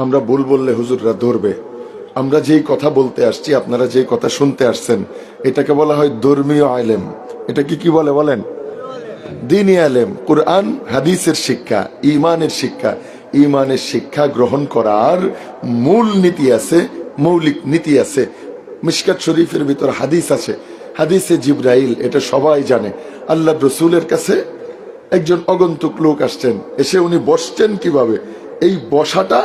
আমরা ভুল বললে হুজুররা ধরবে। আমরা যেই কথা বলতে আসছি, আপনারা যেই কথা শুনতে আসছেন, এটাকে বলা হয় ধর্মীয় আলেম। এটা কি বলে বলেন? দ্বীনি আলেম, কুরআন হাদিসের শিক্ষা, ইমানের শিক্ষা। ইমানের শিক্ষা গ্রহণ করার মূল নীতি আছে, মৌলিক নীতি আছে। মিশকাত শরীফের ভিতর হাদিস আছে, হাদিসে জিবরাইল, এটা সবাই জানে। আল্লাহ রসুলের কাছে একজন আগন্তুক লোক আসছেন, এসে উনি বসছেন কিভাবে, এই বসাটা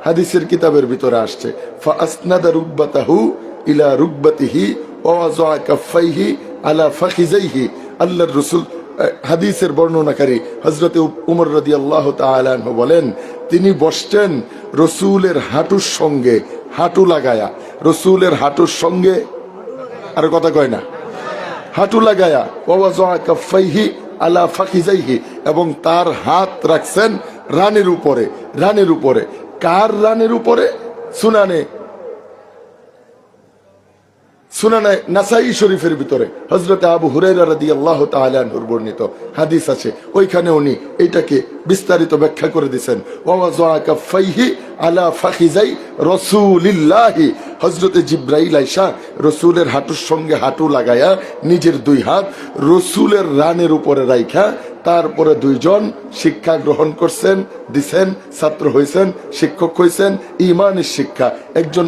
হাদিসের কিতাবের ভিতরে আসছে। ফাসনাদা রুকবাতাহু ইলা রুকবাতিহি ওয়া ওয়াযা কাফাইহি আলা ফাখিজাইহি। আল্লাহর রাসূল হাদিসের বর্ণনাকারী হযরতে উমর রাদিয়াল্লাহু তাআলা আনহু বলেন, তিনি বসছেন রাসূলের হাঁটুর সঙ্গে হাঁটু লাগায়া, রাসূলের হাঁটুর সঙ্গে, আর কথা কয় না, হাঁটু লাগায়া, ওয়া ওয়াযা কাফাইহি আলা ফাখিজাইহি, এবং তার হাত রাখছেন রানের উপরে। রানের উপরে, কার রানের উপরে? সুনানে নাসাই শরীফের ভিতরে হযরত আবু হুরায়রা রাদিয়াল্লাহু তাআলা আনহুর বর্ণিত হাদিস আছে। ওইখানে উনি এটাকে বিস্তারিত ব্যাখ্যা করে দিয়েছেন। ওয়া ওয়াযা কাফাইহি আলা ফাখিজাই রাসূলিল্লাহি। হযরত জিবরাইল আইসা রাসূলের হাঁটুর সঙ্গে হাঁটু লাগায়া নিজের দুই হাত রাসূলের রানের উপরে রাইখা, তারপরে দুইজন শিক্ষা গ্রহণ করছেন, দিছেন, ছাত্র হয়েছেন, শিক্ষক হয়েছেন। ইমানের শিক্ষা একজন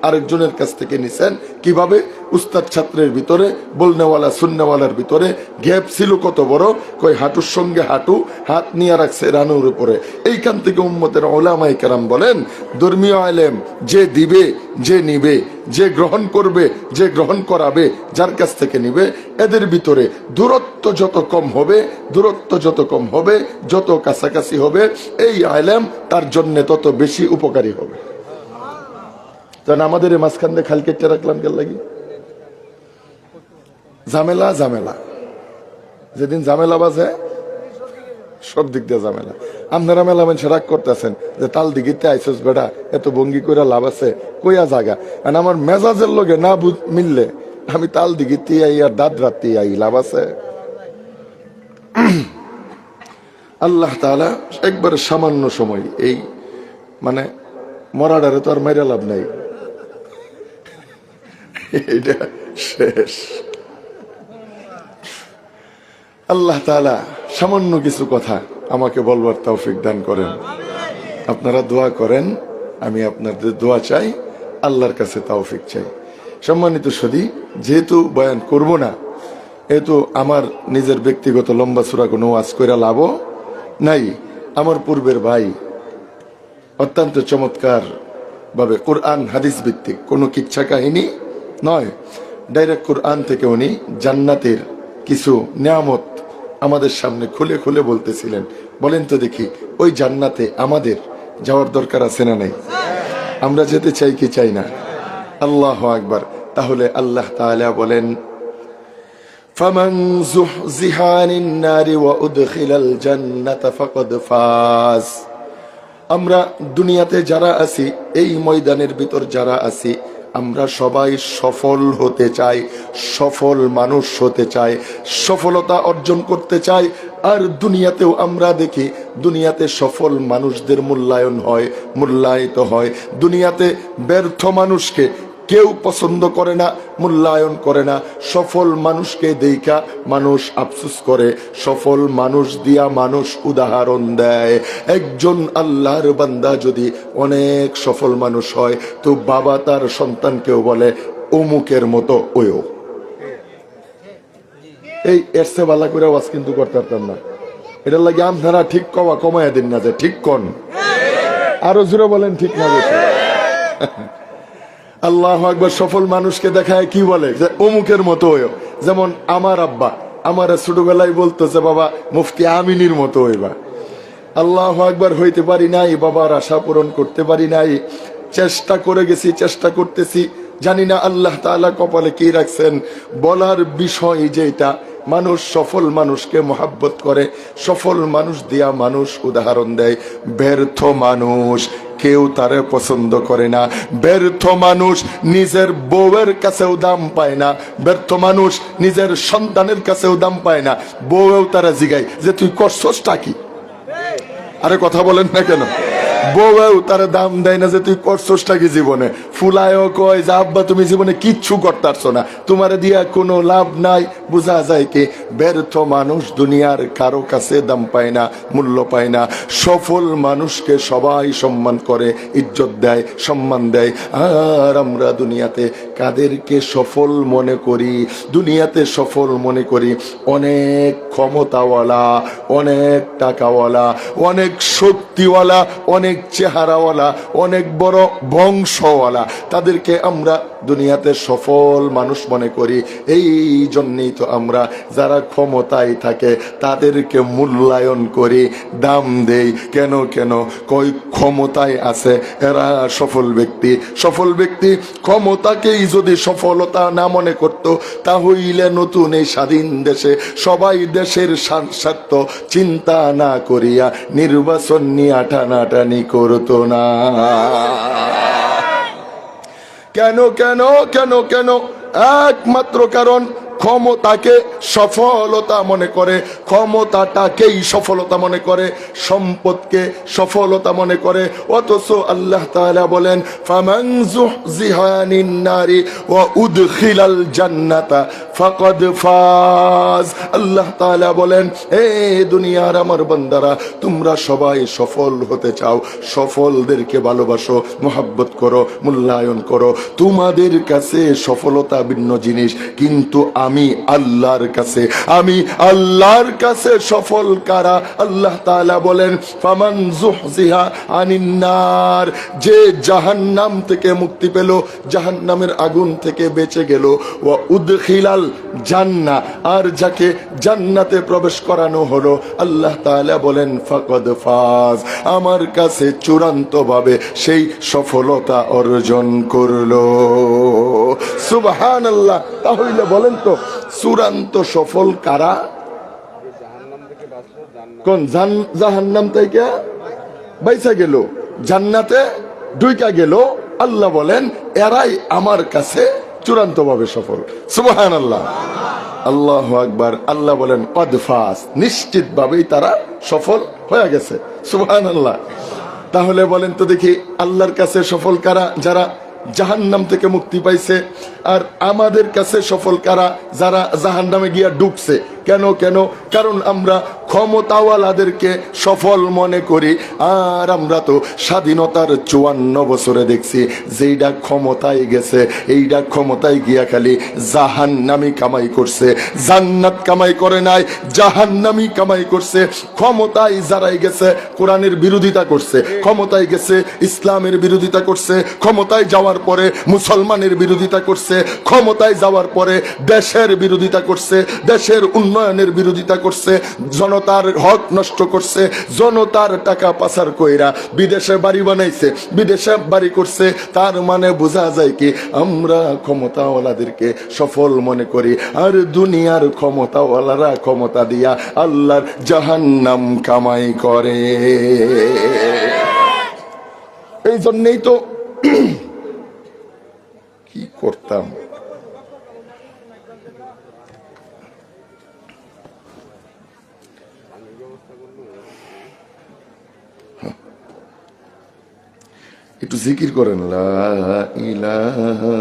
আরেকজনের কাছ থেকে নিছেন। কিভাবে? উস্তাদ ছাত্রের ভিতরে, বলনেওয়ালা সুন্নাওয়ালার ভিতরে গ্যাপ ছিল কত বড়, কই হাঁটুর সঙ্গে হাঁটু, হাত নিয়ে রাখছে রানুর উপরে। এইখান থেকে উম্মতের উলামায়ে কেরাম বলেন, ধর্মীয় আলেম যে দিবে, যে নিবে, যে গ্রহণ করবে, যে গ্রহণ করাবে, যার কাছ থেকে নিবে, এদের ভিতরে দূরত্ব যত কম হবে, দূরত্ব যত কম হবে, যত কাছাকাছি হবে, এই আলেম তার জন্য তত বেশি উপকারী হবে। কারণ আমাদের এই মাঝখান দিয়ে খাল কেটে রাখলাম কেন লাগি? ঝামেলা ঝামেলা, যেদিন ঝামেলা বাজে সব দিক দিয়ে ঝামেলা। আপনারা মেলা মানুষ রাগ করতেছেন যে তাল দিঘিতে আইসস বেড়া, এত ভঙ্গি করে লাভ আছে, কইয়া জাগা। আর আমার মেজাজের লগে না মিললে আমি তাল দিঘিতে আই আর দাঁত রাত্রি আই, লাভ আছে? আল্লাহ তাআলা একবারে সামান্য সময়, এই মানে মরাডারে তো আর মাইরা লাভ নাই, এটা শেষ। আল্লাহ তাআলা সামান্য কিছু কথা আমাকে বলবার তৌফিক দান করেন। আপনারা দোয়া করেন, আমি আপনাদের দোয়া চাই, আল্লাহর কাছে তৌফিক চাই। সম্মানিত সুধী, যেহেতু বয়ান করব না, এতো আমার নিজের ব্যক্তিগত লম্বা সূরা কোনো ওয়াজ কইরা লাভ নাই। আমার পূর্বের ভাই অত্যন্ত চমৎকার ভাবে কোরআন হাদিস ভিত্তিক, কোনো কিচ্ছা কাহিনী নয়, ডাইরেক্ট কোরআন থেকে উনি জান্নাতের কিছু নিয়ামত আমাদের সামনে খুলে খুলে বলতেছিলেন। বলেন তো দেখি, ওই জান্নাতে আমাদের যাওয়ার দরকার আছে না নাই? আমরা যেতে চাই কি চাই না? আল্লাহু আকবার। তাহলে আল্লাহ তাআলা বলেন, ফামান যুহযিহা আনিন নারি ওয়া উদখিলাল জান্নাতা ফাকাদ ফাজ। আমরা দুনিয়াতে যারা আছি, এই ময়দানের ভিতর যারা আছি, আমরা সবাই সফল হতে চাই, সফল মানুষ হতে চাই, সফলতা অর্জন করতে চাই। আর দুনিয়াতেও আমরা দেখি, দুনিয়াতে সফল মানুষদের মূল্যায়ন হয়, মূল্যায়িত হয়। দুনিয়াতে ব্যর্থ মানুষকে কেউ পছন্দ করে না, মূল্যায়ন করে না। সফল মানুষকে দেখা মানুষ আফসোস করে, সফল মানুষ দিয়া মানুষ উদাহরণ দেয়। একজন আল্লাহর বান্দা যদি অনেক সফল মানুষ হয়, তো বাবা তার সন্তানকেও বলে অমুকের মতো ওয়ো। এই এর চেয়ে ভালো করে ওয়াজ কিন্তু করতে পারতাম না। এটার লাগে আপনারা ঠিক কমায়া দিন না, যে ঠিক কন, আরো জোরে বলেন ঠিক না বেশি। আল্লাহু আকবার। সফল মানুষকে দেখায় কি বলে, যে অমুকের মতো হইও। যেমন আমার আব্বা আমার ছোটবেলায় বলতো যে বাবা মুফতি আমিনীর মতো হইবা। আল্লাহু আকবার। হইতে পারি নাই, বাবার আশা পূরণ করতে পারি নাই, চেষ্টা করে গেছি, চেষ্টা করতেছি, জানি না আল্লাহ তাআলা কপালে কি রাখছেন। বলার বিষয় যেটা, মানুষ সফল মানুষকে মহাব্বত করে, সফল মানুষ দিয়া মানুষ উদাহরণ দেয়। ব্যর্থ মানুষ কেউ তারে পছন্দ করে না। ব্যর্থ মানুষ নিজের বউয়ের কাছেও দাম পায় না। ব্যর্থ মানুষ নিজের সন্তানের কাছেও দাম পায় না। বউও তারা জিগায় যে তুই করছসটা কি? আরে কথা বলেন না কেন? বউও তার দাম দেয় না যে তুই করছসটা কি জীবনে। ফুলায়ও কয় যে আব্বা তুমি জীবনে কিচ্ছু করতারছো না, তোমার দিয়া কোনো লাভ নাই। বোঝা যায় কি ব্যর্থ মানুষ দুনিয়ার কারো কাছে দাম পায় না, মূল্য পায় না। সফল মানুষকে সবাই সম্মান করে, ইজ্জত দেয়, সম্মান দেয়। আর আমরা দুনিয়াতে কাদেরকে সফল মনে করি? দুনিয়াতে সফল মনে করি অনেক ক্ষমতাওয়ালা, অনেক টাকাওয়ালা, অনেক শক্তিওয়ালা, অনেক চেহারাওয়ালা, অনেক বড় বংশওয়ালা, তাদেরকে আমরা দুনিয়াতে সফল মানুষ মনে করি। এই জন্যই তো আমরা যারা ক্ষমতায় থাকে তাদেরকে মূল্যায়ন করি, দাম দেই। কেন কেন কই ক্ষমতায় আছে এরা সফল ব্যক্তি। সফল ব্যক্তি ক্ষমতাকেই যদি সফলতা না মনে করত, তাহলে নতুন এই স্বাধীন দেশে সবাই দেশের স্বার্থ চিন্তা না করিয়া নির্বাচন নিয়ে টানাটানি করতো না। কেন কেন কেন কেন? একমাত্র কারণ ক্ষমতাকে সফলতা মনে করে, ক্ষমতাটাকেই সফলতা মনে করে, সম্পদকে সফলতা মনে করে। অথচ আল্লাহ তাআলা বলেন ফামান যুহজিহা আনিন নারি ওয়া উদখিলাল জান্নাতা ফাকাদ ফাজ। আল্লাহ তাআলা বলেন হে দুনিয়ার আমার বান্দারা, তোমরা সবাই সফল হতে চাও, সফলদেরকে ভালোবাসো, মোহাব্বত করো, মূল্যায়ন করো। তোমাদের কাছে সফলতা ভিন্ন জিনিস, কিন্তু আমি আল্লাহর কাছে, আমি আল্লাহর কাছে সফল কারা? আল্লাহ তাআলা বলেন ফামান যুহজিহা আনিন নার, যে জাহান্নাম থেকে মুক্তি পেল, জাহান্নামের আগুন থেকে বেঁচে গেল, ওয়া উদখিলাল জান্নাহ, আর যাকে জান্নাতে প্রবেশ করানো হলো, আল্লাহ তাআলা বলেন ফাকাদ ফাজ, আমার কাছে চূড়ান্তভাবে সেই সফলতা অর্জন করলো। সুবহানাল্লাহ। তাহলে বলেন তো চূড়ান্ত সফল কারা? কোন জাহান্নাম থেকে বাইসা গেল, জান্নাতে ঢুইকা গেল, আল্লাহ বলেন এরাই আমার কাছে চূড়ান্ত ভাবে সফল। সুবহানাল্লাহ, আল্লাহু আকবার। আল্লাহ বলেন কদ ফাজ, নিশ্চিত ভাবেই তারা সফল হয়ে গেছে। সুবহানাল্লাহ। তাহলে বলেন তো দেখি আল্লাহর কাছে সফল কারা? যারা জাহান্নাম থেকে মুক্তি পাইছে। আর আমাদের কাছে সফল কারা? যারা জাহান্নামে গিয়া ডুবছে। কেন কেন? কারণ আমরা ক্ষমতাওয়ালাদেরকে সফল মনে করি। আর আমরা তো স্বাধীনতার 54 বছরে দেখছি যেইটা ক্ষমতায় গেছে, এইটা ক্ষমতায় গিয়া খালি জাহান্নামি কামাই করছে, জান্নাত কামাই করে নাই, জাহান্নামি কামাই করছে। ক্ষমতায় যারাই গেছে কোরআনের বিরোধিতা করছে, ক্ষমতায় গেছে ইসলামের বিরোধিতা করছে, ক্ষমতায় যাওয়ার পরে মুসলমানের বিরোধিতা করছে, ক্ষমতায় যাওয়ার পরে দেশের বিরোধিতা করছে, দেশের উন্নয়নের বিরোধিতা করছে, জনতার হক নষ্ট করছে, জনতার টাকা পাচার কইরা বিদেশে বাড়ি বানাইছে, বিদেশে বাড়ি করছে। তার মানে বোঝা যায় কি আমরা ক্ষমতাওয়ালাদেরকে সফল মনে করি, আর দুনিয়ার ক্ষমতাওয়ালারা ক্ষমতা দিয়া আল্লাহর জাহান্নাম কামাই করে। এই জন্যই তো কি করতাম, একটু জিকির করেন লা ইলাহা।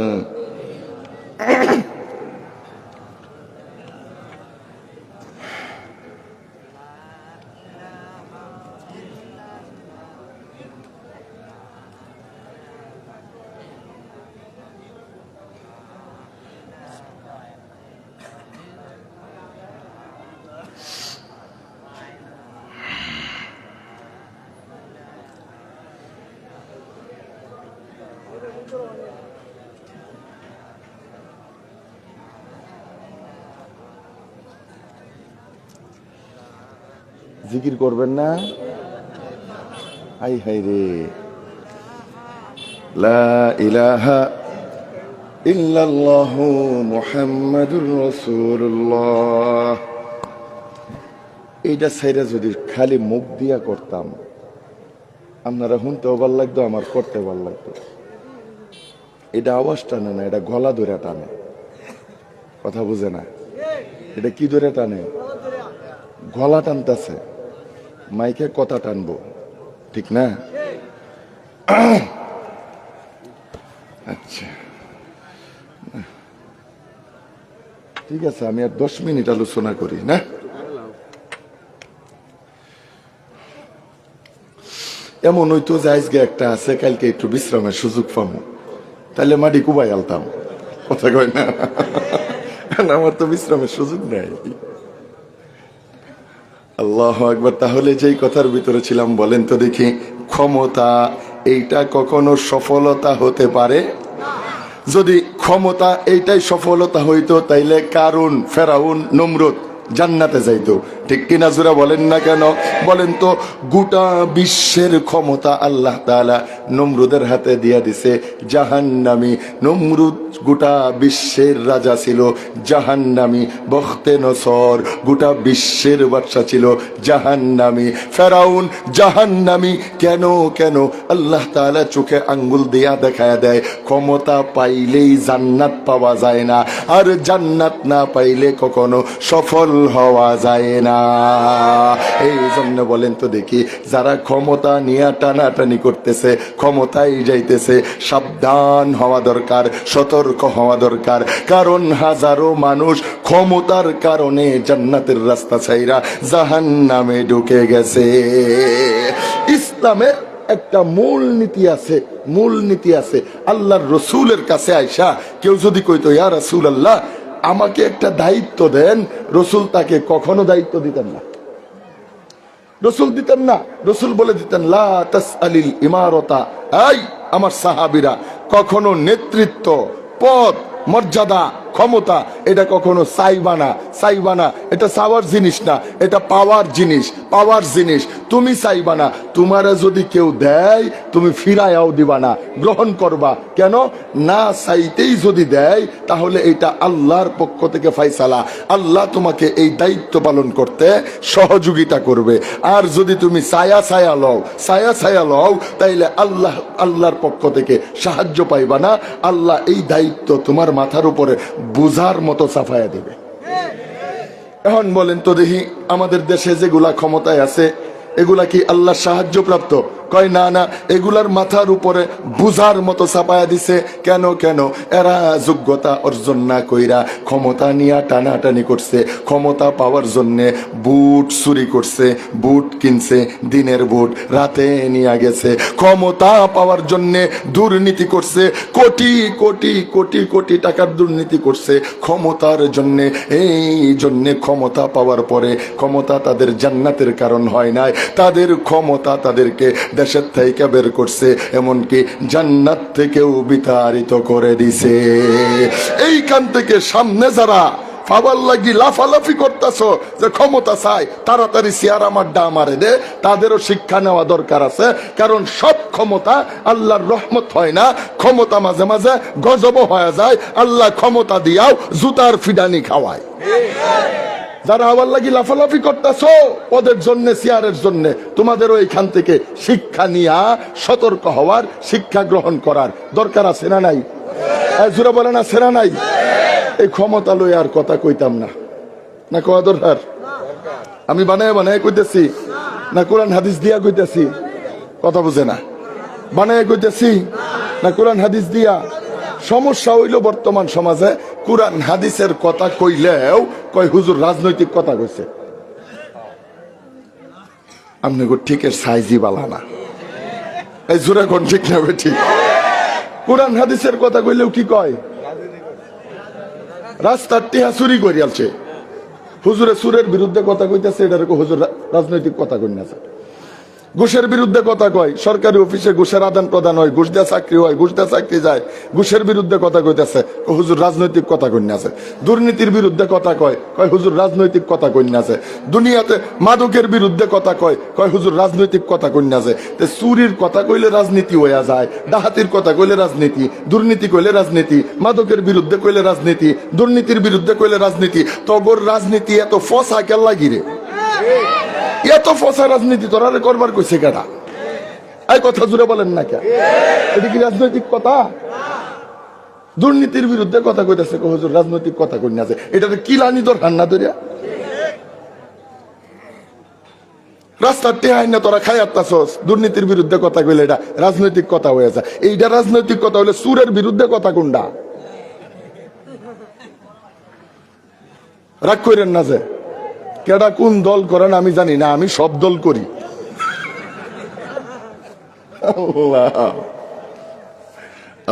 জিকির করবেন না? আই হাই রে, লা ইলাহা ইল্লাল্লাহু মুহাম্মাদুর রাসূলুল্লাহ। এইটা ছাইরা যদি খালি মুখ দিয়া করতাম, আপনারা শুনতেও ভাল লাগতো, আমার করতে ভাল লাগতো। এটা আওয়াজ টানে না, এটা গলা ধরে টানে। কথা বুঝে না? এটা কি ধরে টানে? গলা টানতেছে, মাইকে কথা টানবো, ঠিক না? আচ্ছা ঠিক আছে, আমি আর 10 মিনিট আলোচনা করি না। এমন হইতো যে আজকে একটা আছে, কালকে একটু বিশ্রামের সুযোগ পাবো, তাহলে মাটি কুবাই আলতাম, কথা কয় না? আমার তো বিশ্রামের সুযোগ নেই। আল্লাহু আকবার। তাহলে যেই কথার ভিতরে ছিলাম, বলেন তো দেখি, ক্ষমতা এইটা কখনো সফলতা হতে পারে? যদি ক্ষমতা এইটাই সফলতা হইতো, তাইলে কারুন, ফেরাউন, নমরুদ জান্নাতে যাইতো, ঠিক কিনা জোরা বলেন না কেন? বলেন তো, গোটা বিশ্বের ক্ষমতা আল্লাহ তাআলা নমরুদের হাতে দিয়া দিছে। জাহান্নামী নমরুদ গোটা বিশ্বের রাজা ছিল, জাহান্নামী বখতে নসর গোটা বিশ্বের বাদশা ছিল, জাহান্নামী ফেরাউন জাহান্নামী। কেন কেন? আল্লাহ তাআলা চোখে আঙ্গুল দিয়া দেখায় দেয়, ক্ষমতা পাইলেই জান্নাত পাওয়া যায় না, আর জান্নাত না পাইলে কখনো সফল হওয়া যায় না। এই জন্য বলেন তো দেখি, যারা ক্ষমতা নিয়ে টানাটানি করতেছে, ক্ষমতায় যাইতেছে, সাবধান হওয়া দরকার, সতর্ক হওয়া দরকার। কারণ হাজারো মানুষ ক্ষমতার কারণে জান্নাতের রাস্তা ছাইরা জাহান্নামে ঢুকে গেছে। ইসলামের একটা মূল নীতি আছে, মূল নীতি আছে। আল্লাহর রসুলের কাছে আইসা কেউ যদি কইতো, ইয়া রাসূলুল্লাহ আমাকে একটা দায়িত্ব দেন, রসুল তাকে কখনো দায়িত্ব দিতেন না, রসুল দিতেন না। রসুল বলে দিতেন, লা তাসআলিল ইমারতা, এই আমার সাহাবীরা, কখনো নেতৃত্ব, পদ, মর্যাদা, ক্ষমতা এটা কখনো চাইবানা, চাইবানা। এটা চাওয়ার জিনিস না, এটা পাওয়ার জিনিস, পাওয়ার জিনিস। তুমি চাইবানা, তোমারে যদি কেউ দেয় তুমি ফিরাইয়াও দিবা না, গ্রহণ করবা। কেন? না চাইতেই যদি দেয়, তাহলে এটা আল্লাহর পক্ষ থেকে ফায়সালা, আল্লাহ তোমাকে এই দায়িত্ব পালন করতে সহযোগিতা করবে। আর যদি তুমি ছায়া ছায়া লও, ছায়া ছায়া লও, তাইলে আল্লাহর পক্ষ থেকে সাহায্য পাইবা না। আল্লাহ এই দায়িত্ব তোমার মাথার উপরে বুঝার মতো চাপায়া দেবে। এখন বলেন তো দেখি, আমাদের দেশে যেগুলা ক্ষমতায় আছে, এগুলা কি আল্লাহর সাহায্য প্রাপ্ত? কয় না না, এগুলার মাথার উপরে বুঝার মতো চাপায়া দিছে। কেন কেন? এরা যোগ্যতা অর্জন না কইরা ক্ষমতা নিয়ে টানাটানি করছে, ক্ষমতা পাওয়ার জন্যে বুট চুরি করছে, বুট কিনছে, দিনের বুট রাতে নিয়ে গেছে, ক্ষমতা পাওয়ার জন্যে দুর্নীতি করছে, কোটি কোটি কোটি কোটি টাকার দুর্নীতি করছে ক্ষমতার জন্যে। এই জন্যে ক্ষমতা পাওয়ার পরে ক্ষমতা তাদের জান্নাতের কারণ হয় নাই, তাদের ক্ষমতা তাদেরকে দেশের থেকে বের করছে, এমনকি জান্নাত থেকেও বিতাড়িত করে দিছে। এইখান থেকে সামনে যারা পাওয়ার লাগি লাফালাফি করতেছ যে ক্ষমতা চাই, তাড়াতাড়ি চেয়ার আমার ডা মারে দে, তাদেরও শিক্ষা নেওয়া দরকার আছে। কারণ সব ক্ষমতা আল্লাহর রহমত হয় না, ক্ষমতা মাঝে মাঝে গজব হয়ে যায়। আল্লাহ ক্ষমতা দিয়াও জুতার ফিডানি খাওয়ায়। যারা আবার লাগি লাফালাফি করতেছো পদের জন্য, চেয়ারের জন্য, তোমাদেরও এইখান থেকে শিক্ষা নিয়া সতর্ক হওয়ার, শিক্ষা গ্রহণ করার দরকার আছে না নাই? জোরে বলে না, সেরা নাই? এই ক্ষমতা লই আর কথা কইতাম না, না কওয়া দরকার? আমি বানায় বানায় কইতেছি না কোরআন হাদিস দিয়া কইতেছি? কথা বুঝে না? বানায় কইতেছি না কোরআন হাদিস দিয়া? সমস্যা হইল বর্তমান সমাজে কোরআন হাদিসের কথা কইলেও কয় হুজুর রাজনৈতিক কথা কইছে। আপনি ঠিকের সাইজি বালা না, এই জোরে কোন ঠিক না ঠিক? কোরআন হাদিসের কথা কইলেও কি কয়? রাস্তার টিহা চুরি করিয়ালছে। হুজুরে সুরের বিরুদ্ধে কথা কইতেছে, এটার হুজুর রাজনৈতিক কথা কইনাছে। ঘুষের বিরুদ্ধে কথা কয়, সরকারি অফিসে ঘুষের আদান প্রদান হয়, ঘুষ দেওয়া চাকরি হয়, ঘুষ দেওয়া চাকরি যায়, ঘুষের বিরুদ্ধে কথা কইতেছে, হুজুর রাজনৈতিক কথা কইনাছে। দুর্নীতির বিরুদ্ধে কথা কয়, কয় হুজুর রাজনৈতিক কথা কইনাছে। দুনিয়াতে মাদকের বিরুদ্ধে কথা কয়, কয় হুজুর রাজনৈতিক কথা কইনাছে। তে চুরির কথা কইলে রাজনীতি হইয়া যায়, ডাহাতির কথা কইলে রাজনীতি, দুর্নীতি কইলে রাজনীতি, মাদকের বিরুদ্ধে কইলে রাজনীতি, দুর্নীতির বিরুদ্ধে কইলে রাজনীতি। তগর রাজনীতি এত ফসা কেন লাগিরে? এত ফসা রাজনীতি তোরা করবার কইছে কেডা? এই কথা জুড়ে বলেন না কেন? এটা কি রাজনৈতিক কথা? দুর্নীতির বিরুদ্ধে কথা কইতেছে, হুজুর রাজনৈতিক কথা কইনাছে। এটা কি লানি তোর হান্না ধরিয়া? রাস্তার টেহাই না তোরা খাই আত্মাছস, দুর্নীতির বিরুদ্ধে কথা কইলে এটা রাজনৈতিক কথা হয়ে যায়। এইটা রাজনৈতিক কথা হলে সুরের বিরুদ্ধে কথা কোনটা? রাগ করেন না যে কেডা কোন দল করেন আমি জানি না, আমি সব দল করি।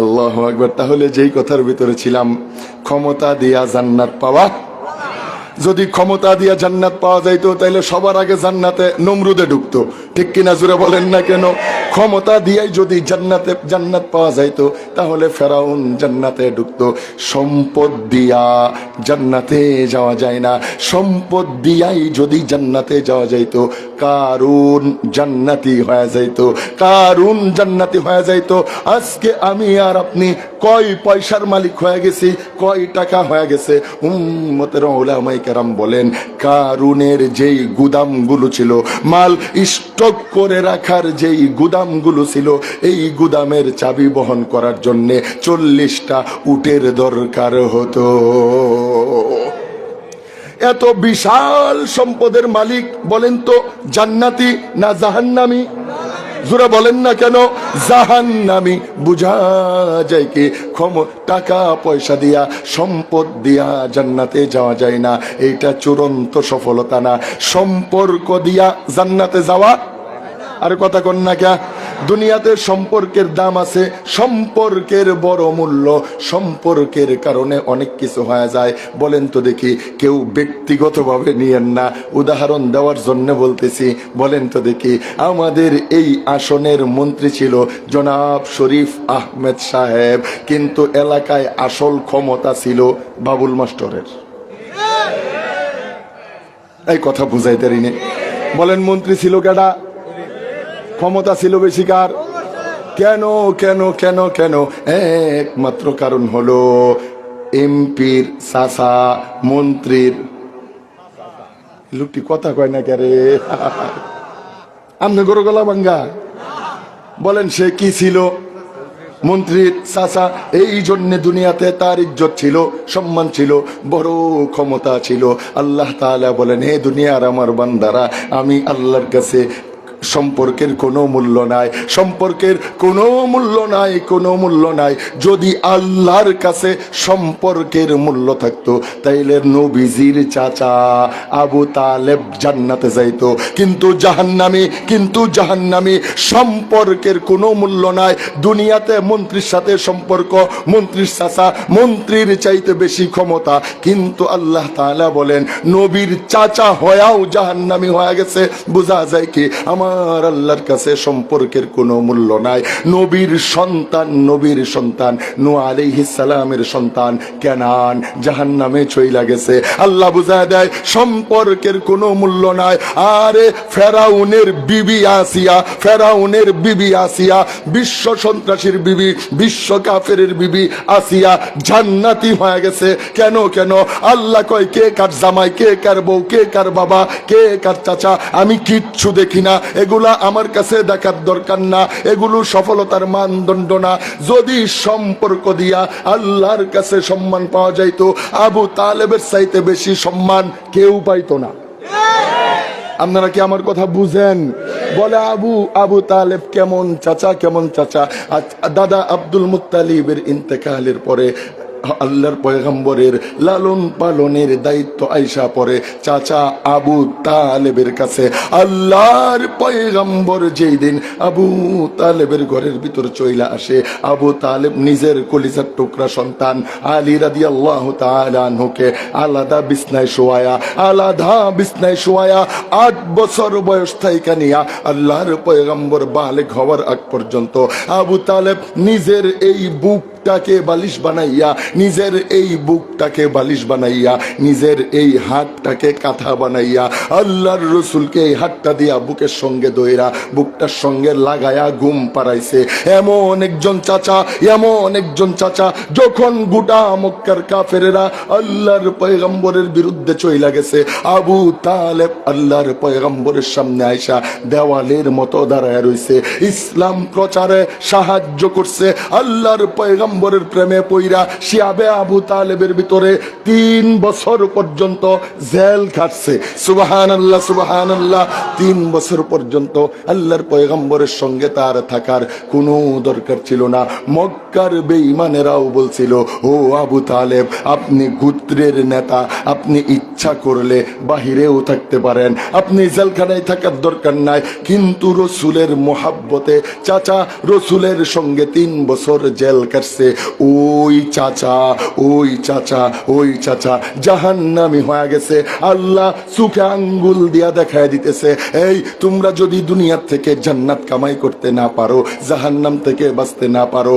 আল্লাহু আকবার। তাহলে যেই কথার ভিতরে ছিলাম, ক্ষমতা দিয়া জান্নাত পাওয়া, যদি ক্ষমতা দিয়া জান্নাত পাওয়া যাইতো তাইলে সবার আগে জান্নাতে নমরুদে ঢুকতো, ঠিক কিনা জোরে বলেন না কেন? ক্ষমতা দিয়াই যদি জান্নাত পাওয়া যাইতো তাহলে ফেরাউন জান্নাতে ঢুকতো। সম্পদ দিয়া জান্নাতে যাওয়া যায় না, সম্পদ দিয়াই যদি জান্নাতে যাওয়া যাইতো কারুন জান্নাতি হয়ে যাইতো, কারুন জান্নাতি হয়ে যাইতো। আজকে আমি আর আপনি কয় পয়সার মালিক হয়ে গেছি, কয় টাকা হয়ে গেছে। উম্মতের উলামায়ে কেরাম বলেন কারুনের যেই গুদামগুলো ছিল, মাল স্টক করে রাখার যেই গুদামগুলো ছিল, এই গুদামের চাবি বহন করার জন্য 40টা উটের দরকার হতো। এত বিশাল সম্পদের মালিক বলেন তো জান্নাতি না জাহান্নামী? জোরে বলেন না কেন? জাহান্নামী। বুঝা যায় কি টাকা পয়সা দিয়া সম্পদ দিয়া জান্নাতে যাওয়া যায় না, এইটা চূড়ান্ত সফলতা না। সম্পর্ক দিয়া জান্নাতে যাওয়া, আর কথা কন না কে? দুনিয়াতে সম্পর্কের দাম আছে, সম্পর্কের বড় মূল্য, সম্পর্কের কারণে অনেক কিছু হয়ে যায়। বলেন তো দেখি, কেউ ব্যক্তিগতভাবে নিয়েন না, উদাহরণ দেওয়ার জন্য বলতেছি। বলেন তো দেখি, আমাদের এই আসনের মন্ত্রী ছিল জনাব শরীফ আহমেদ সাহেব, কিন্তু এলাকায় আসল ক্ষমতা ছিল বাবুল মাস্টারের। এই কথা বুঝাই পারিনি। বলেন মন্ত্রী ছিল কেডা? ক্ষমতা ছিল বেশি কার? কেন কেন কেন কেন? একমাত্র কারণ হলো এমপির চাচা, মন্ত্রীর লোকটি কথা কয় না কে রে? আমনে গরু গলা ভাঙ্গা। বলেন সে কি ছিল? মন্ত্রীর চাচা। এই জন্য দুনিয়াতে তার ইজ্জত ছিল, সম্মান ছিল, বড় ক্ষমতা ছিল। আল্লাহ তাআলা বলেন, হে দুনিয়ার আমার বান্দারা, আমি আল্লাহর কাছে সম্পর্কের কোনো মূল্য নাই, সম্পর্কের কোনো মূল্য নাই, কোনো মূল্য নাই। যদি আল্লাহর কাছে সম্পর্কের মূল্য থাকতো তাইলে নবীজির চাচা আবু তালেব জান্নাতে যাইতো, কিন্তু জাহান্নামী, কিন্তু জাহান্নামী। সম্পর্কের কোনো মূল্য নাই। দুনিয়াতে মন্ত্রীর সাথে সম্পর্ক, মন্ত্রীর চাচা, মন্ত্রীর চাইতে বেশি ক্ষমতা, কিন্তু আল্লাহ তাআলা বলেন নবীর চাচা হয়াও জাহান্নামী হয়ে গেছে। বোঝা যায় কি আমার আল্লাহর কাছে সম্পর্কের কোনো মূল্য নাই। নবীর সন্তান, নবীর সন্তান নূহ আলাইহিস সালামের সন্তান কেনান জাহান্নামে চইলা গেছে। আল্লাহ বুঝায় দেয় সম্পর্কের কোনো মূল্য নাই। আরে ফেরাউনের বিবি আসিয়া, ফেরাউনের বিবি আসিয়া, বিশ্ব সন্ত্রাসীর বিবি, বিশ্ব কাফেরের বিবি আসিয়া জান্নাতি হয়ে গেছে। কেন কেন? আল্লাহ কয় কে কার জামাই, কে কার বউ, কে কার বাবা, কে কার চাচা, আমি কিচ্ছু দেখি না। এগুলা আমার কাছে দেখার দরকার না, এগুলো সফলতার মানদণ্ড না। যদি সম্পর্ক দিয়া আল্লাহর কাছে সম্মান পাওয়া যাইতো, আবু তালেবের চাইতে বেশি সম্মান কেউ পাইতো না। আপনারা কি আমার কথা বুঝেন? বলে আবু তালেব কেমন চাচা, কেমন চাচা। দাদা আব্দুল মুত্তালিবের ইন্তেকালের পরে আল্লাহর পয়গম্বরের লালন পালনের দায়িত্ব আইসা পড়ে চাচা আবু তালেবের কাছে। আল্লাহর পয়গম্বর যেই দিন আবু তালেবের ঘরের ভিতর চইলা আসে, আবু তালেব নিজের কলিজার টুকরা সন্তান আলী রাদিয়াল্লাহু তাআলা আনহুকে আলাদা বিছনায় শোয়ায়া, আলাদা বিছনায় শোয়ায়া 8 বছর বয়স থেকে নিয়া আল্লাহর পয়গম্বর বালেগ হওয়ার আগ পর্যন্ত আবু তালেব নিজের এই বুকটাকে বালিশ বানাইয়া, নিজের এই বুকটাকে বালিশ বানাইয়া, নিজের এই হাতটাকে কাঁথা বানাইয়া আল্লাহর রসুলকে এই হাতটা দিয়া বুকের সঙ্গে দইরা, বুকটার সঙ্গে লাগায়া ঘুম পাড়াইছে। এমন একজন চাচা, এমন একজন চাচা যখন গোটা মক্কার কাফেরেরা আল্লাহর পয়গম্বরের বিরুদ্ধে চইলা গেছে, আবু তালেব আল্লাহর পয়গম্বরের সামনে আইসা দেওয়ালের মতো দাঁড়ায় রইছে, ইসলাম প্রচারে সাহায্য করছে। আল্লাহর পয়গম্বর পয়গম্বরের প্রেমে পইরা শিয়াবে আবু তালেবের ভিতরে 3 বছর পর্যন্ত জেল কাটছে। সুবহানাল্লাহ সুবহানাল্লাহ। 3 বছর পর্যন্ত আল্লাহর পয়গম্বরের সঙ্গে তার থাকার কোনো দরকার ছিল না। মক্কার বেঈমানেরাও বলছিল, ও আবু তালেব, আপনি গোত্রের নেতা, আপনি ইচ্ছা করলে বাহিরেও থাকতে পারেন, আপনি জেলখানায় থাকার দরকার নাই। কিন্তু রসুলের মোহাব্বতে চাচা রসুলের সঙ্গে 3 বছর জেল কাটছে। ওই চাচা ওই চাচা ওই চাচা জাহান্নামী হয়ে গেছে। আল্লাহ চোখে আঙ্গুল দিয়া দেখায় দিতেছে, এই তোমরা যদি দুনিয়ার থেকে জান্নাত কামাই করতে না পারো, জাহান্নাম থেকে বাঁচতে না পারো,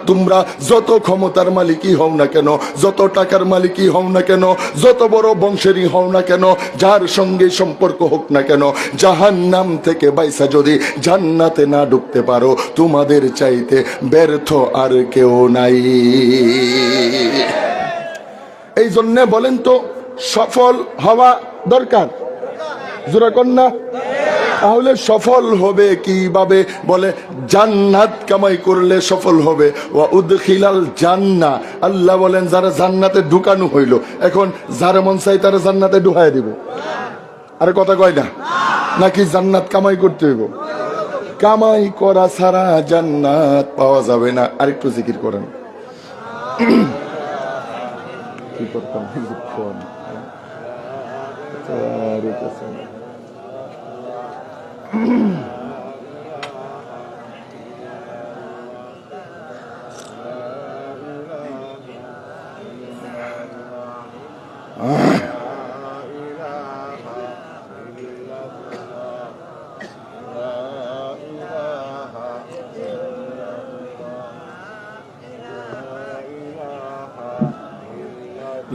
তোমরা যত ক্ষমতার মালিকই হও না কেন, যত টাকার মালিকই হও না কেন, যত বড় বংশেরই হও না কেন, যার সঙ্গে সম্পর্ক হোক না কেন, জাহান্নাম থেকে বাইসা যদি জান্নাতে না ঢুকতে পারো, তোমাদের চাইতে ব্যর্থ আর কেউ নাই। এই জন্য বলেন তো, সফল হওয়া দরকার, জোরে কন্যা। তাহলে সফল হবে কিভাবে? বলে জান্নাত কামাই করলে সফল হবে। ওয়া উদখিলাল জান্নাহ, আল্লাহ বলেন যারা জান্নাতে ঢুকানো হইল, এখন যারা মন চাই তারা জান্নাতে ঢুকায় দিব। আরে কথা কয় না, নাকি জান্নাত কামাই করতে হইব? কামাই করা ছাড়া জান্নাত পাওয়া যাবে না। আরেকটু জিকির করেন। কি করতাম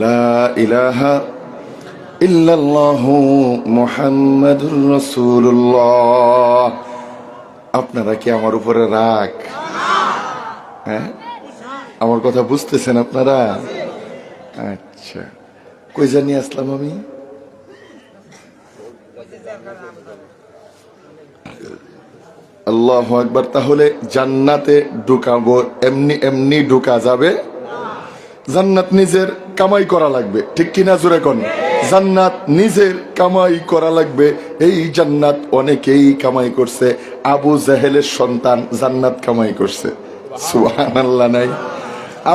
লা ইলাহা ইল্লাল্লাহু মুহাম্মাদুর রাসূলুল্লাহ। আপনারা কি আমার উপরে রাগ? হ্যাঁ, আমার কথা বুঝতেছেন আপনারা? আচ্ছা, কই জানি আসলাম আমি? আল্লাহু আকবার। তাহলে জান্নাতে ঢুকাবো এমনি এমনি ঢুকা যাবে? জান্নাত নিজের কামাই করা লাগবে, ঠিক কিনা জোরে কোন? জান্নাত নিজের কামাই করা লাগবে। এই জান্নাত অনেকেই কামাই করছে। আবু জাহেলের সন্তান জান্নাত কামাই করছে, সুবহানাল্লাহ নাই?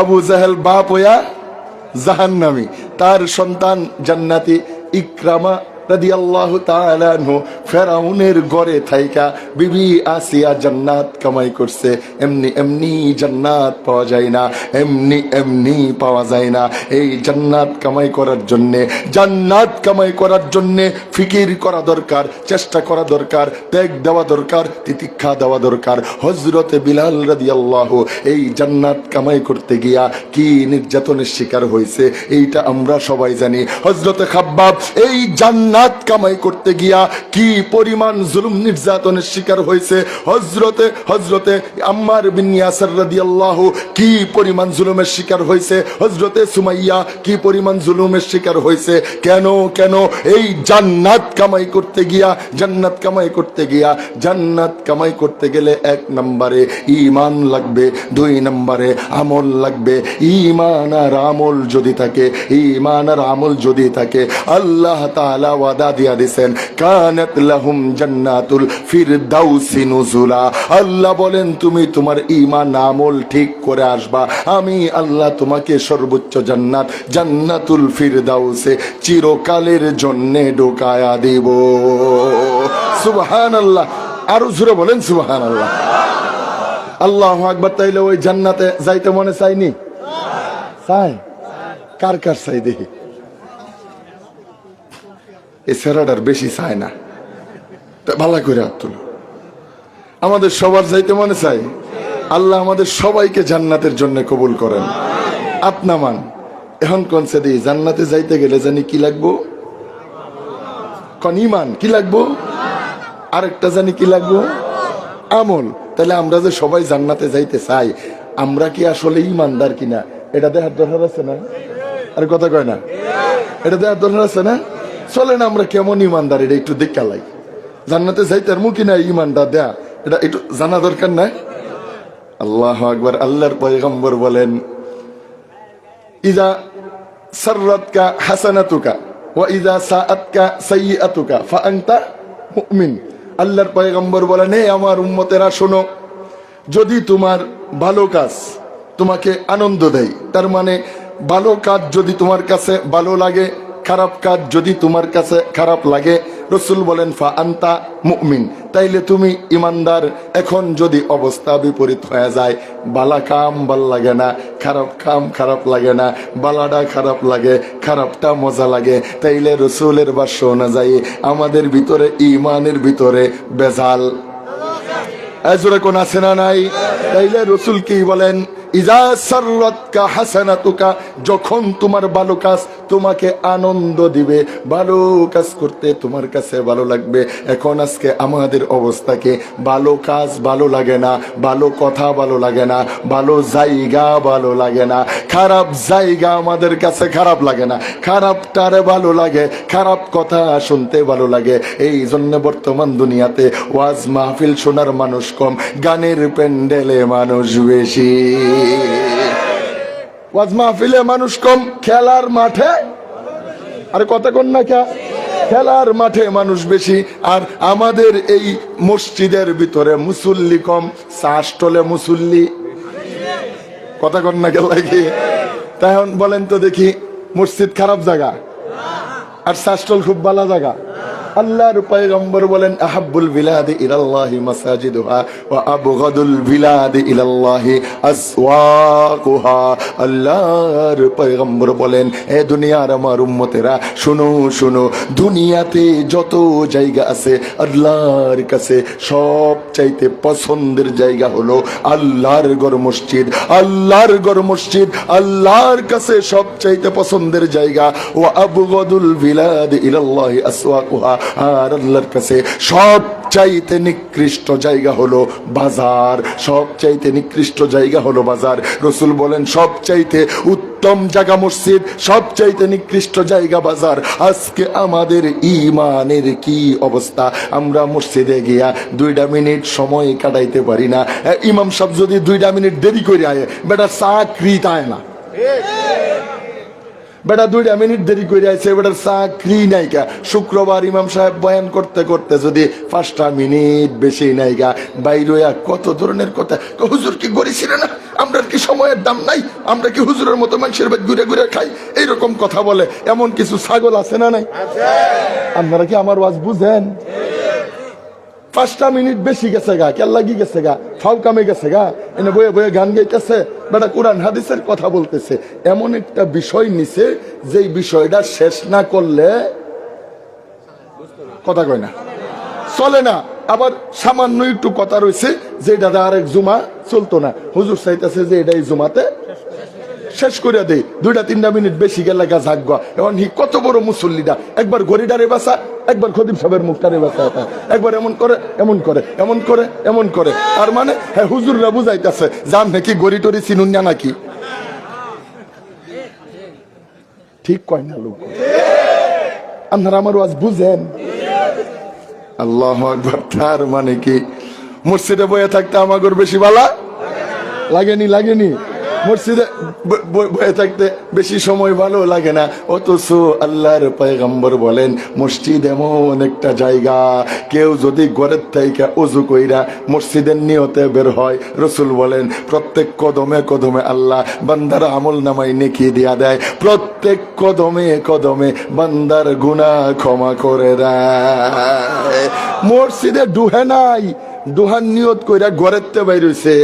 আবু জাহেল বাপ হইয়া জাহান্নামী, তার সন্তান জান্নাতি। ইকরামা রাদিয়াল্লাহু তাআলা আনহু ফেরাউনের ঘরে থাইকা বিবি আসিয়া জান্নাত কামাই করছে। এমনি এমনি জান্নাত পাওয়া যায় না, এমনি এমনি পাওয়া যায় না। এই জান্নাত কামাই করার জন্যে, জান্নাত কামাই করার জন্যে ফিকির করা দরকার, চেষ্টা করা দরকার, ত্যাগ দেওয়া দরকার, তিতিক্ষা দেওয়া দরকার। হযরতে বিলাল রাদিয়াল্লাহু এই জান্নাত কামাই করতে গিয়া কি নির্যাতনের শিকার হয়েছে এইটা আমরা সবাই জানি। হযরতে খাব্বাব এই জান্নাত কামাই করতে গিয়া কি পরিমাণ জুলুম নির্যাতনের শিকার হয়েছে। হযরতে আম্মার বিন ইয়াসির রাদিয়াল্লাহু কি পরিমাণ জুলুমের শিকার হয়েছে। হযরতে সুমাইয়া কি পরিমাণ জুলুমের শিকার হয়েছে। কেন কেন? এই জান্নাত কামাই করতে গিয়া, জান্নাত কামাই করতে গিয়া। জান্নাত কামাই করতে গেলে 1 নম্বরে ঈমান লাগবে, 2 নম্বরে আমল লাগবে। ঈমান আর আমল যদি থাকে, ঈমান আর আমল যদি থাকে, আল্লাহ তাআলা ওয়াদা দিয়া দিবেন, কানাত লাহুম জান্নাতুল ফিরদাউসি নুজুলা। আল্লাহ বলেন তুমি তোমার ঈমান আমল ঠিক করে আসবা, আমি আল্লাহ তোমাকে সর্বোচ্চ জান্নাত, জান্নাতুল ফিরদাউসে চিরকালের জন্য ঢোকায়া দিব। সুবহানাল্লাহ। আরো জোরে বলেন সুবহানাল্লাহ। আল্লাহু আকবার। তাইলে ওই জান্নাতে যাইতে মনে চাইনি? চাই। কার কার চাই দেখি? এই সেরাটার বেশি চায় না, ভালো করে হাত তুলো। আমাদের সবার যাইতে মনে চাই। আল্লাহ আমাদের সবাইকে জান্নাতের জন্য কবুল করেন। আপনামান এখন কোনছে দিই জান্নাতে যাইতে গেলে জানি কি লাগবো? কোন ঈমান কি লাগবো? আরেকটা জানি কি লাগবো? আমল। তাহলে আমরা যে সবাই জান্নাতে যাইতে চাই, আমরা কি আসলে ঈমানদার কিনা এটা দেখার দরকার আছে না? আরে কথা কয় না? এটা দেখার দরকার আছে না? চলেন আমরা কেমন ঈমানদার এটা একটু দেখা লাই। জান্নাতে যাইতে আর মুখি না ঈমানটা দেয়া, এটা একটু জানা দরকার নাই? আল্লাহু আকবার। আল্লাহর পয়গম্বর বলেন, ইজা সাররাতকা হাসানাতুকা ওয়া ইজা সাআতকা সাইয়্যাতুকা ফাআনতা মুমিন। আল্লাহর পয়গম্বর বলেন, হে আমার উম্মতেরা শোনো, যদি তোমার ভালো কাজ তোমাকে আনন্দ দেয়, তার মানে ভালো কাজ যদি তোমার কাছে ভালো লাগে, খারাপ কাজ যদি তোমার কাছে খারাপ লাগে, রসুল বলেন ফা আনতা মুমিন, তাইলে তুমি ইমানদার। এখন যদি অবস্থা বিপরীত হয়ে যায়, বালা কাম ভাল লাগে না, খারাপ কাম খারাপ লাগে না, বালাটা খারাপ লাগে, খারাপটা মজা লাগে, তাইলে রসুলের ভাষ্য অনুযায়ী আমাদের ভিতরে ইমানের ভিতরে বেজাল এজরে কোন আছে না নাই? তাইলে রসুল কি বলেন, ইজা সাররাতকা হাসানাতুকা, যখন তোমার ভালো কাজ তোমাকে আনন্দ দিবে, ভালো কাজ করতে তোমার কাছে ভালো লাগবে। এখন আজকে আমাদের অবস্থাকে ভালো কাজ ভালো লাগে না, ভালো কথা ভালো লাগে না, ভালো জায়গা ভালো লাগে না, খারাপ জায়গা আমাদের কাছে খারাপ লাগে না, খারাপটারে ভালো লাগে, খারাপ কথা শুনতে ভালো লাগে। এই জন্য বর্তমান দুনিয়াতে ওয়াজ মাহফিল শোনার মানুষ কম, গানের প্যান্ডেলে মানুষ বেশি। ওয়াজ মাহফিলে মানুষ কম, খেলার মাঠে, আরে কথা কন না কে, খেলার মাঠে মানুষ বেশি। আর আমাদের এই মসজিদের ভিতরে মুসল্লি কম, চাষটলে মুসল্লি, কথা কন না কে লাগে। তাই বলেন তো দেখি, মসজিদ খারাপ জায়গা আর চাষটল খুব ভালো জায়গা? আল্লাহর পয়গম্বর বলেন, আহাব্বুল বিলাদি ইলাল্লাহি মাসাজিদুহা ওয়া আবগাদুল বিলাদি ইলাল্লাহি আসওয়াকুহা। আল্লাহর পয়গম্বর বলেন, এ দুনিয়ার আমার উম্মতেরা শুনো শুনো, দুনিয়াতে যত জায়গা আছে আল্লাহর কাছে সবচাইতে পছন্দের জায়গা হলো আল্লাহর ঘর মসজিদ। আল্লাহর ঘর মসজিদ আল্লাহর কাছে সবচাইতে পছন্দের জায়গা। ওয়া আবগাদুল বিলাদি ইলাল্লাহি আসওয়াকুহা, আর আল্লাহর কাছে সবচাইতে নিকৃষ্ট জায়গা হলো বাজার, সবচাইতে নিকৃষ্ট জায়গা হলো বাজার। রসুল বলেন, সবচাইতে উত্তম জায়গা মসজিদ, সবচাইতে নিকৃষ্ট জায়গা বাজার। আজকে আমাদের ইমানের কি অবস্থা? আমরা মসজিদে গিয়া 2 মিনিট সময় কাটাইতে পারি না। ইমাম সাহেব যদি 2 মিনিট দেরি করে আয়, বেটা চাকরি তায় না, বেটা 2 মিনিট দেরি করে আছে, বেটার চাকরি নাইকা। শুক্রবার ইমাম সাহেব বয়ান করতে করতে যদি 5টা মিনিট বেশি নাইকা, বাইরে কত ধরনের কথা, হুজুর কি গড়িছিল না, আমরা কি সময়ের দাম নাই, আমরা কি হুজুরের মতো মানুষের বাড়ি ঘুরে ঘুরে খাই, এইরকম কথা বলে। এমন কিছু ছাগল আছে না নাই? আপনারা কি আমার ওয়াজ বুঝেন? 5টা মিনিট বেশি গেছে গা, কেল লাগি গেছে গা, ফাউ কামে গেছে গা, এনে বয়ে বয়ে গান গাইতেছে, বেটা কোরআন হাদিসের কথা বলতেছে। এমন একটা বিষয় নিছে যেই বিষয়টা শেষ না করলে কথা কয় না, চলে না। আবার সামান্য একটু কথা রয়েছে যেটা আরেক জুমা চলতো না, হুজুর চাইতেছে যে এটাই জুমাতে শেষ করে দেয়। 2-3 মিনিট বেশি গেলে গা জাগবা। এখন কত বড় মুসল্লিটা, একবার ঘড়িটারে বাসা, একবার খদিম সাহেবের মুখটারে বাসা, একবার এমন করে এমন করে এমন করে এমন করে। তার মানে হ্যাঁ, হুজুররা বুঝাইতেছে জান নাকি গড়ি টড়ি চিনুন না নাকি, ঠিক কয় না লোক? আপনারা আমার ওয়াজ বুঝেন? আল্লাহু আকবার। তার মানে কি মসজিদে বয়ে থাকতে আমাগর বেশি ভালো লাগেনি? লাগেনি? মসজিদে বয়ে থাকতে বেশি সময় ভালো লাগে না। অথচ আল্লাহর পয়গম্বর বলেন, মসজিদ এমন একটা জায়গা, কেউ যদি ঘরের থেকে ওযু কইরা মসজিদের নিয়তে বের হয়, রসুল বলেন প্রত্যেক কদমে কদমে আল্লাহ বান্দার আমল নামায় নেকি দিয়া দেয়, প্রত্যেক কদমে কদমে বান্দার গুনাহ ক্ষমা করে দেয়। মসজিদে ডুহে নাই, ডুহার নিয়ত কইরা ঘরের তে বাইর হইছে,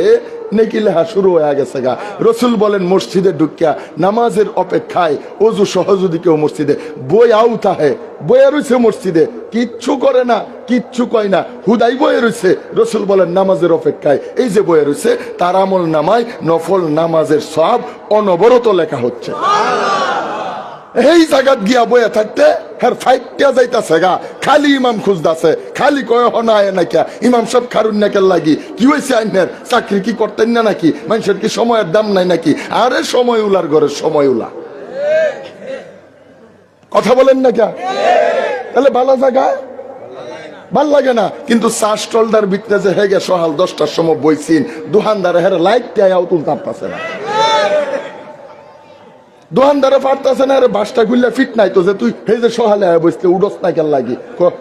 নেকি লেখা শুরু হয়ে গেছে গা। রসুল বলেন, মসজিদে ঢুকিয়া নামাজের অপেক্ষায় ওযু সহ যদি কেউ মসজিদে বই আউতাহে, বয়ে রয়েছে মসজিদে, কিচ্ছু করে না, কিচ্ছু কয় না, হুদাই বয়ে রয়েছে, রসুল বলেন নামাজের অপেক্ষায় এই যে বয়ে রয়েছে, তার আমল নামায় নফল নামাজের সব অনবরত লেখা হচ্ছে। এই জায়গাত গিয়া বয়ে থাকতে হ্যাঁ ফাইটটা যাইতাছে গা, খালি ইমাম খুঁজতাছে, খালি কয় হনা আয় না কিয়া, ইমাম সব খারুন না কেন লাগি, কি হয়েছে আইনের চাকরি কি করতেন না নাকি, মানুষের কি সময়ের দাম নাই নাকি? আরে সময় উলার ঘরের সময় উলা, কথা বলেন না কে? তাহলে ভালো জায়গা ভাল লাগে না। কিন্তু চা স্টলদার ভিতরে যে হেগে সকাল 10টার সময় বইছিন, দোকানদারে হেরে লাইট টাইয়াও তুলতে পারছে না, দোকানদারে পারতেছে না, বাসটা খুললে ফিট নাই তো যে তুই এই যে সকালে বসতে উডস না কেন লাগি,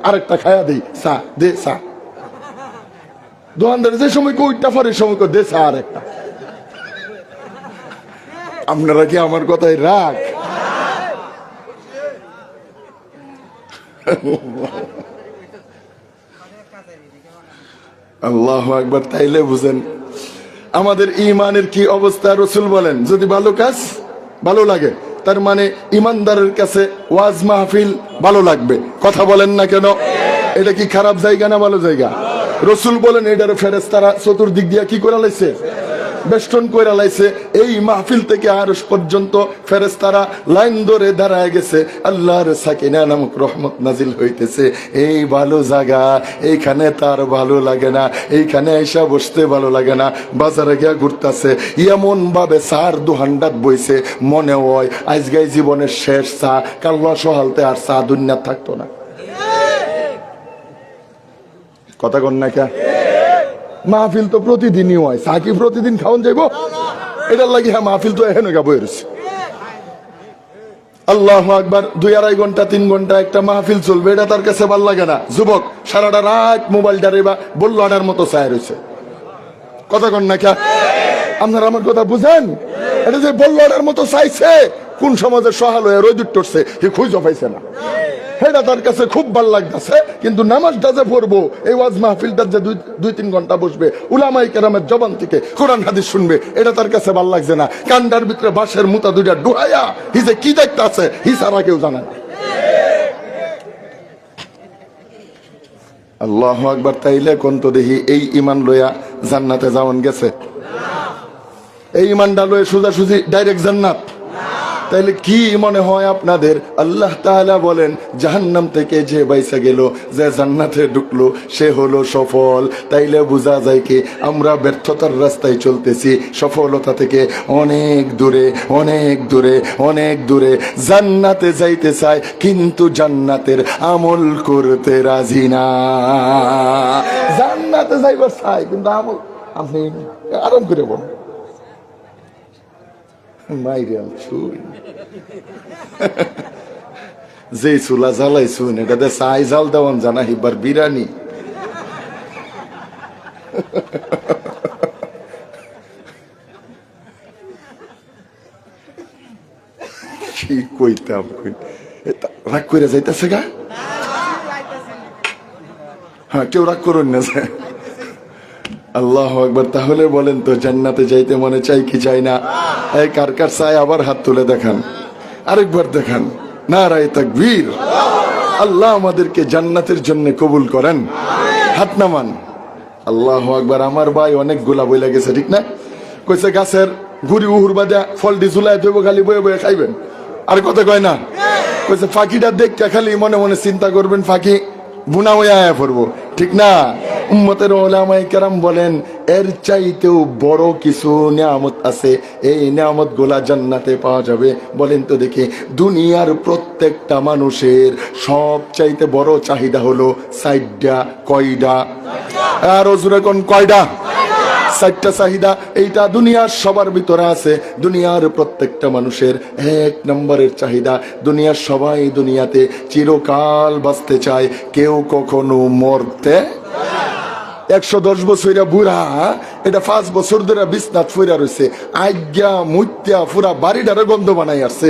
আরেকটা খায়া দিই চা দে চা। দোকানদারে যে সময় কইটা ফারের সময় দে চা আরেকটা। আপনারা কি আমার কথাই রাগ? আল্লাহু আকবার। তাইলে বুঝেন আমাদের ইমানের কি অবস্থা। রসুল বলেন যদি ভালো কাজ ভালো লাগে, তার মানে ইমানদারের কাছে ওয়াজ মাহফিল ভালো লাগবে। কথা বলেন না কেন? এটা কি খারাপ জায়গা না ভালো জায়গা? রসুল বলেন এটার ফেরেশতারা চতুর্দিক দিয়া কি করে লাইছে, বেষ্টন করে লাইছে। এই মাহফিল থেকে আরশ পর্যন্ত ফেরেশতারা লাইন ধরে দাঁড়ায় গেছে। আল্লাহর সাকিনা নামক রহমত নাজিল হইতেছে। এই ভালো জায়গা, এইখানে তার ভালো লাগে না, এইখানে এসা বসতে ভালো লাগে না, বাজারে গিয়া ঘুরতেছে এমন ভাবে চার দুহান্ডাত বইছে, মনে হয় আজগাই জীবনের শেষ চা, কাল্লা সহালতে আর চা দুনিয়া থাকতো না। কথা কন না কে? মাহফিল তো প্রতিদিনই হয়, চা কি প্রতিদিন খাওয়ান যাইব? এটার লাগি হ্যাঁ মাহফিল তো এখানে গা বইছে। আল্লাহু আকবার। 2-2.5 ঘন্টা 3 ঘন্টা একটা মাহফিল চলবে, এটা তার কাছে ভাল লাগে না। যুবক সারাটা রাত মোবাইল ডারে বা বল্লাডার মতো চায় রয়েছে। কথা কন না কে? আপনারা আমার কথা বুঝেন? এটা যে বল্লাডার মতো চাইছে, কোন সমাজের সহাল হয়ে রোদ উঠছে হে খুঁজে পাইছে না, এটা তার কাছে খুব ভাল লাগতেছে। কিন্তু নামাজটা যে পড়বো, এই ওয়াজ মাহফিলটা যে 2-3 ঘন্টা বসবে, উলামায়ে কেরামের জবান থেকে কোরআন হাদিস শুনবে, এটা তার কাছে ভাল লাগছে না। কান্ডার ভিতরে বাঁশের মুতা দুইটা ডুহাইয়া হি যে কি দেখতে আছে হি সারা কেউ জানে না। আল্লাহু আকবার। তাইলে কোন তো দেখি এই ইমান লইয়া জান্নাতে যাওয়ান গেছে? এই ইমানটা লয়ে সোজাসুজি ডাইরেক্ট জান্নাত? তাইলে কি মনে হয় আপনাদের? আল্লাহ তাআলা বলেন জাহান্নাম থেকে যে বাইসা গেল, যে জান্নাতে ঢুকলো, সে হলো সফল। তাইলে বোঝা যায় কি আমরা ব্যর্থতার রাস্তায় চলতেছি, সফলতা থেকে অনেক দূরে, অনেক দূরে, অনেক দূরে। জান্নাতে যাইতে চাই কিন্তু জান্নাতের আমল করতে রাজি না। জান্নাতে যাইবার চাই কিন্তু আমল, আপনি আরাম করে বলেন যে চুলা জ্বালাইছুন এটাতে চাই জাল দেওয়ান জানা হিবার বিরানি। কি কইতাম, রাগ করে যাইতেছে গা? হ্যাঁ, কেউ রাগ করুন না। আল্লাহু আকবার। তাহলে বলেন তো জান্নাতে যাইতে মনে চাই কি চাই না? এই কার কার চাই আবার হাত তুলে দেখান, আরেকবার দেখান। নারায়ে তাকবীর। আল্লাহ আমাদেরকে জান্নাতের জন্য কবুল করেন। হাত নামান। আল্লাহু আকবার। আমার ভাই অনেকগুলা বইলা গেছে, ঠিক না? কইছে গাছের গুড়ি উহুর বাদে ফল দি ঝুলাই দেবো, খালি বয়ে বয়ে খাইবেন। আর কথা কয় না? কইছে ফাঁকিটা দেখতে খালি মনে মনে চিন্তা করবেন ফাঁকি বুনা হয়ে আয়া পড়বো, ঠিক না? উম্মতের উলামায়ে কেরাম বলেন এর চাইতেও বড় কিছু নিয়ামত আছে, এই নিয়ামত গুলা জান্নাতে পাওয়া যাবে। বলেন তো দেখি, দুনিয়ার প্রত্যেকটা মানুষের সব চাইতে বড় চাহিদা হলো 4টা। কয়টা? আর ওজুরে কোন কয়টা? 4টা চাহিদা। এইটা দুনিয়ার সবার ভিতরে আছে। দুনিয়ার প্রত্যেকটা মানুষের 1 নম্বরের চাহিদা, দুনিয়ার সবাই দুনিয়াতে চিরকাল বাঁচতে চায়, কেউ কখনো মরতে। 110 বছর বুড়া, এটা 5 বছর ধরে বিছনাত ফইরা রয়েছে, আজ্ঞা মুত্যা পুরা বাড়িটারে গন্ধ বানাই আসছে।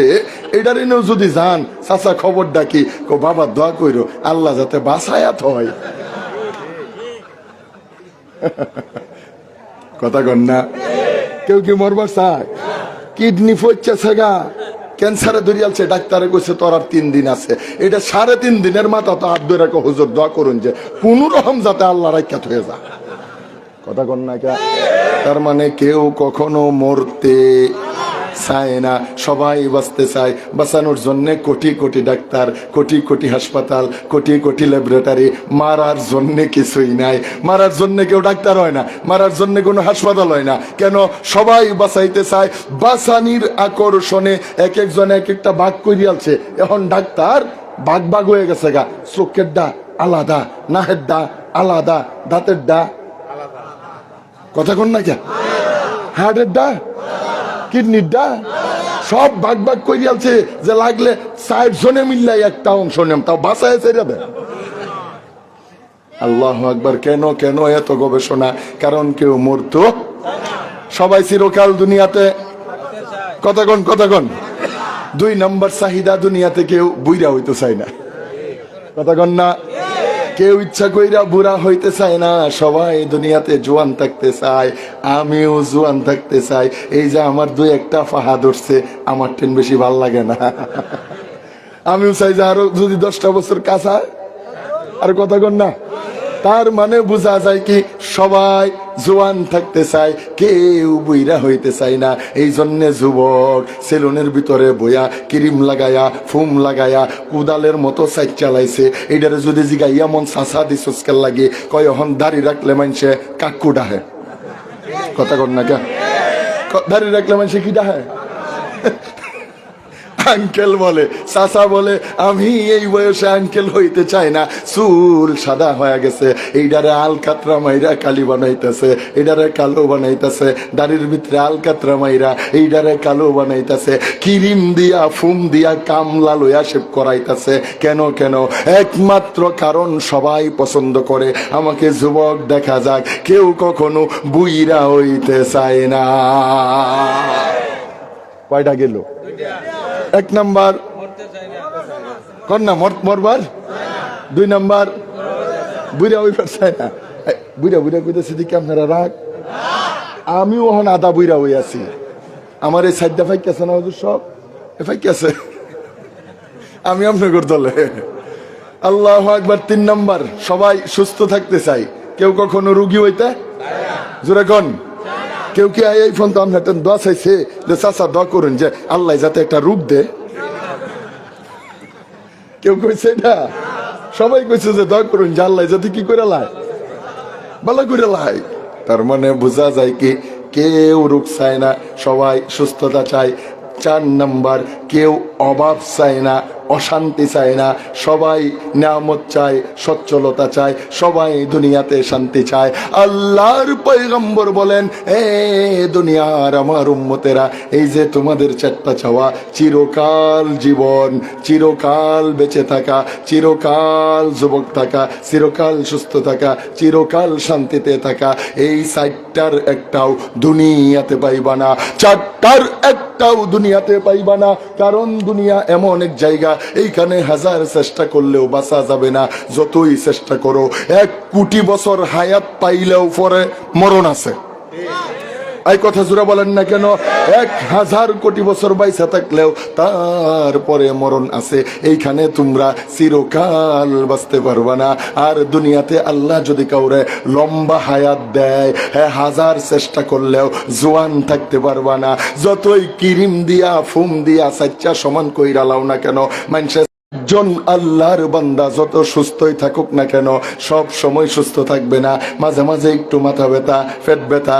এটার এনেও যদি যান, চাচা খবর ডাকি, কো বাবা দোয়া কইরো আল্লাহ যাতে বাঁচায়াত হয়। কথা কন না? কেউ কি মরবার চায়? কিডনি ফইচ্ছে গা, ক্যান্সারে ধরিয়ালছে, ডাক্তারে কইছে তোর আর 3 দিন আছে। এটা 3.5 দিনের মাথা তো হাত ধরে হুজুর দোয়া করুন যে কোন রকম যাতে আল্লাহ রাইখ্যাত হয়ে যায়। কথা কন না কে? তার মানে কেউ কখনো মরতে চায় না, সবাই বাঁচতে চায়। বাঁচানোর জন্য কোটি কোটি ডাক্তার, কোটি কোটি হাসপাতাল, কোটি কোটি ল্যাবরেটরি। মারার জন্য কিছুই নাই। মারার জন্য কেউ ডাক্তার হয় না, মারার জন্য কোনো হাসপাতাল হয় না। কেন? সবাই বাঁচাইতে চায়। বাঁচানির আকর্ষণে এক একজন এক একটা ভাগ করিয়ালছে। এখন ডাক্তার ভাগ ভাগ হয়ে গেছে গা, চোখেরটা আলাদা, নাহের ডা আলাদা, দাঁতের ডা কথা কন না কে, হার্টের ডা, কিডনির ডা সব ভাগ ভাগ করে আছে যে লাগলে 60 জনে মিললাই একটা অংশ নেম, তাও বাসায় ছেড়ে দেয়। আল্লাহু আকবার। কেন কেন এত গবেষণা? কারণ কেউ মরতো, সবাই চিরকাল দুনিয়াতে কতক্ষণ কতক্ষণ। 2 নম্বর চাহিদা, দুনিয়াতে কেউ বুইরা হইতে চায় না, কতক্ষণ না। কেউ ইচ্ছা কইরা বুড়া হইতে চায় না, সবাই দুনিয়াতে জোয়ান থাকতে চায়। আমিও জোয়ান থাকতে চাই। এই যে আমার 2-1টা ফাহা ধরছে, আমার টেন বেশি ভাল লাগে না। আমিও চাই যে আরো যদি 10টা বছর কাঁচা, আর কতক্ষণ না। তার মানে বোঝা যায় কি, সবাই জোয়ান থাকতে চায়, কেউ বুইরা হইতে চায় না। এই জন্যে যুবক সেলুনের ভিতরে বইয়া ক্রিম লাগায়া, ফুম লাগায়া, কুদালের মতো সাইড চালাইছে। এইটারে যদি জিগাইয়া মন সাসা দি সুস্কার লাগে, কয় হন দাড়ি রাখলে মানুষে কাকু ডাহে, কথা কর না কে, দাড়ি রাখলে মানুষে কি ডাহে? আঙ্কেল বলে, চাচা বলে। আমি এই বয়সে আঙ্কেল হইতে চাই না, চুল সাদা হয়ে গেছে। এইটারে আলকাতরা মাইরা কালি বানাইতেছে, এইটারে কালো বানাইতেছে। দাড়ির ভিতরে আলকাতরা মাইরা এইটারে কালো বানাইতেছে। ক্রিম দিয়া, ফুম দিয়া, কামলা লইয়া শেভ করাইতেছে। কেন কেন? একমাত্র কারণ সবাই পছন্দ করে আমাকে যুবক দেখা যাক, কেউ কখনো বুইরা হইতে চায় না। কয়টা গেল? 1 নাম্বার কন্যা মরবার, 2 নাম্বার বুড়া হইবার চায় না। বুড়া বুড়া কইতেছে দিকে আপনারা রাগ, আমিও এখন আদা বুড়া হয়ে আছি। আমার এই সাইডটা ফাইকাছে না, হুজুর সব ফাইকাছে, আমি আপনাদের দলে। আল্লাহু আকবার। 3 নাম্বার, সবাই সুস্থ থাকতে চাই, কেউ কখনো রুগী হইতে জোরে কোন। কেউ কি এই ফোন তো আপনার দোয়া চাইছে যে চাচা দোয়া করুন যে আল্লাহ যাতে একটা রূপ দে? কেউ কইছে না? সবাই কইছে যে দোয়া করুন যে আল্লাহ যাতে কি করে লাই, ভালো করে লাই। তার মানে বোঝা যায় কি, কেউ রোগ চায় না, সবাই সুস্থতা চায়। 4 নাম্বার, কেউ অভাব চায় না, অশান্তি চায় না, সবাই নিয়ামত চায়, সচ্ছলতা চায়, সবাই দুনিয়াতে শান্তি চায়। আল্লাহর পয়গম্বর বলেন, এ দুনিয়ার আমার উম্মতেরা, এই যে তোমাদের 4টা চাওয়া, চিরকাল জীবন, চিরকাল বেঁচে থাকা, চিরকাল যুবক থাকা, চিরকাল সুস্থ থাকা, চিরকাল শান্তিতে থাকা, এই 4টার একটাও দুনিয়াতে পাইবা না, 4টার একটাও দুনিয়াতে পাইবা না। কারণ দুনিয়া এমন এক জায়গা, এইখানে হাজার চেষ্টা করলেও বাঁচা যাবে না। যতই চেষ্টা করো, 1 কোটি বছর হায়াত পাইলেও পরে মরণ আছে। এই কথা জোরে বলেন না কেন? 1000 কোটি বছর বাইসা থাকলেও তারপরে মরণ আছে। এইখানে তোমরা চিরকাল বাঁচতে পারবা না। আর দুনিয়াতে আল্লাহ যদি কাউরে লম্বা হায়াত দেয়, 1000 চেষ্টা করলেও জোয়ান থাকতে পারবা না। যতই ক্রিম দিয়া, ফুম দিয়া সাচ্চা সমান কইরা লাও না কেন, মানুষের জন আল্লাহর বান্দা যত সুস্থই থাকুক না কেন, সব সময় সুস্থ থাকবে না। মাঝে মাঝে একটু মাথা ব্যথা, পেট ব্যথা,